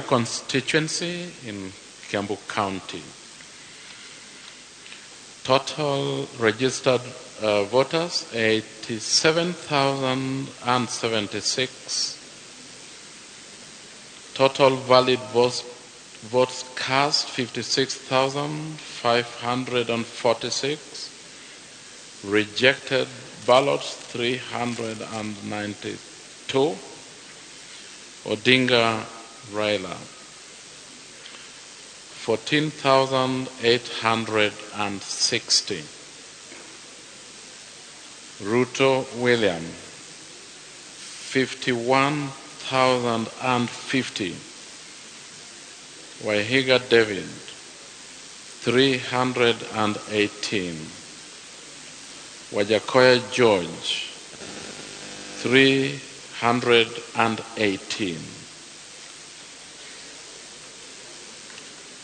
Constituency in Kiambu County. Total registered voters 87,076. Total valid votes cast 56,546. Rejected ballots 392. Odinga Raila 14,860. Ruto William 51,050. Wahiga David 318. Wajackoyah George 318.